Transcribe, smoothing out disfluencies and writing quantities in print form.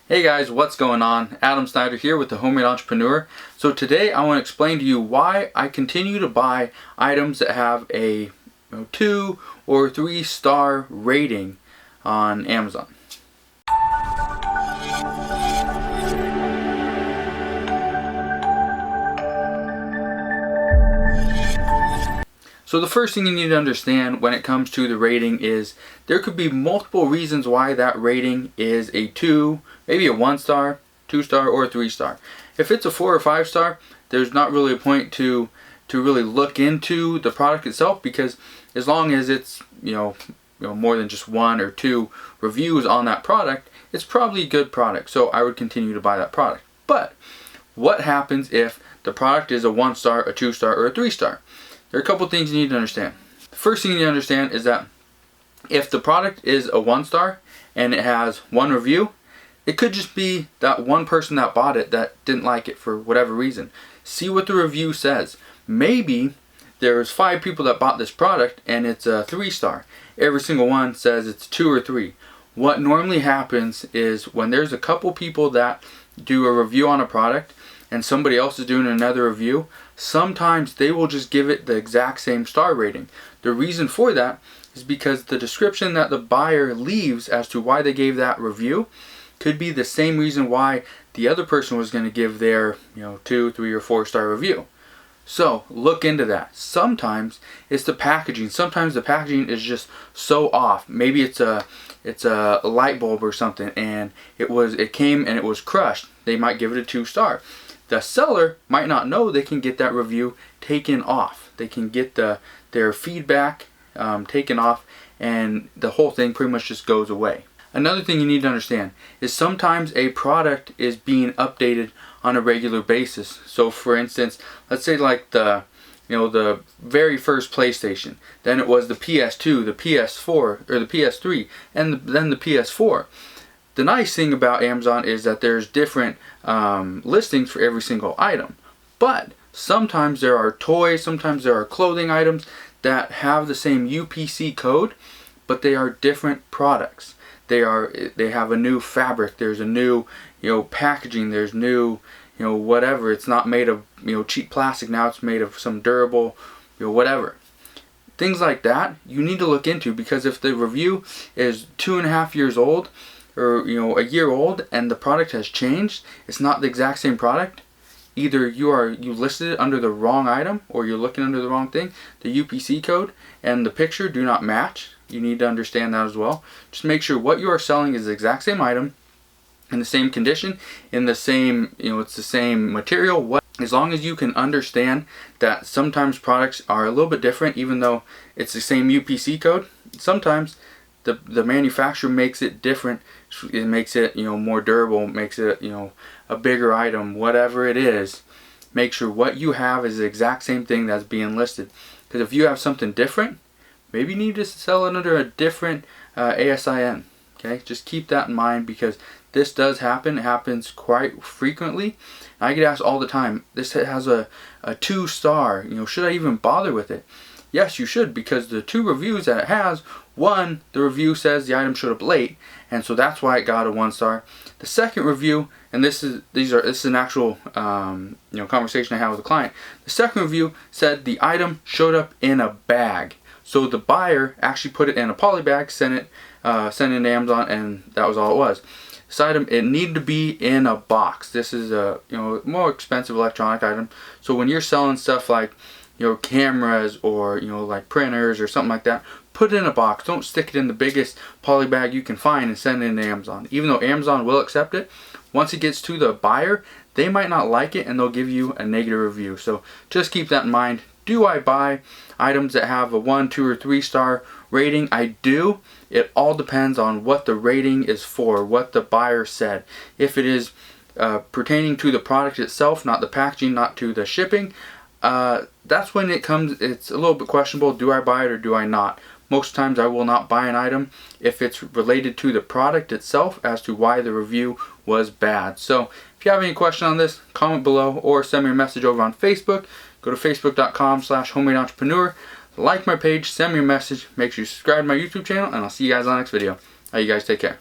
Hey guys, what's going on? Adam Snyder here with the Homemade Entrepreneur. So today I want to explain to you why I continue to buy items that have a 2 or 3 star rating on Amazon. So the first thing you need to understand when it comes to the rating is there could be multiple reasons why that rating is a 2, maybe a 1 star, 2 star, or 3 star. If it's a 4 or 5 star, there's not really a point to really look into the product itself, because as long as it's more than just 1 or 2 reviews on that product, it's probably a good product. So I would continue to buy that product. But what happens if the product is a 1 star, a 2 star, or a 3 star? There are a couple things you need to understand. The first thing you need to understand is that if the product is a 1 star and it has 1 review, it could just be that one person that bought it that didn't like it for whatever reason. See what the review says. Maybe there's 5 people that bought this product and it's a 3 star. Every single one says it's 2 or 3. What normally happens is when there's a couple people that do a review on a product and somebody else is doing another review, sometimes they will just give it the exact same star rating. The reason for that is because the description that the buyer leaves as to why they gave that review could be the same reason why the other person was going to give their 2, 3, or 4 star review. So look into that. Sometimes it's the packaging. Sometimes the packaging is just so off. Maybe it's a light bulb or something, and it came and it was crushed. They might give it a 2 star. The seller might not know they can get that review taken off. They can get their feedback taken off, and the whole thing pretty much just goes away. Another thing you need to understand is sometimes a product is being updated on a regular basis. So for instance, let's say like the very first PlayStation, then it was the PS2, the PS4, or the PS3, and then the PS4. The nice thing about Amazon is that there's different listings for every single item. But sometimes there are toys, sometimes there are clothing items that have the same UPC code, but they are different products. They have a new fabric, there's a new packaging, there's new whatever. It's not made of cheap plastic, now it's made of some durable whatever. Things like that you need to look into, because if the review is 2.5 years old, or a year old, and the product has changed, it's not the exact same product, either you listed it under the wrong item or you're looking under the wrong thing. The UPC code and the picture do not match. You need to understand that as well. Just make sure what you are selling is the exact same item, in the same condition, in the same it's the same material. As long as you can understand that sometimes products are a little bit different, even though it's the same UPC code, sometimes the manufacturer makes it different. It makes it more durable, makes it a bigger item, whatever it is. Make sure what you have is the exact same thing that's being listed, because if you have something different, maybe you need to sell it under a different ASIN. Okay, just keep that in mind, because this does happen. It happens quite frequently. I get asked all the time, this has a 2 star, should I even bother with it? Yes, you should, because the 2 reviews that it has, one, the review says the item showed up late, and so that's why it got a 1 star. The second review, and this is an actual conversation I had with a client. The second review said the item showed up in a bag. So the buyer actually put it in a poly bag, sent it to Amazon, and that was all it was. This item, it needed to be in a box. This is a more expensive electronic item. So when you're selling stuff like cameras or like printers or something like that, put it in a box. Don't stick it in the biggest poly bag you can find and send it into Amazon. Even though Amazon will accept it, once it gets to the buyer, they might not like it and they'll give you a negative review. So just keep that in mind. Do I buy items that have a 1, 2, or 3 star rating? I do. It all depends on what the rating is for, what the buyer said. If it is pertaining to the product itself, not the packaging, not to the shipping, that's when it's a little bit questionable. Do I buy it or do I not? Most times I will not buy an item if it's related to the product itself as to why the review was bad. So if you have any question on this, comment below or send me a message over on Facebook. Go to facebook.com/homemade-entrepreneur. Like my page, send me a message, make sure you subscribe to my YouTube channel, and I'll see you guys on the next video. You guys take care.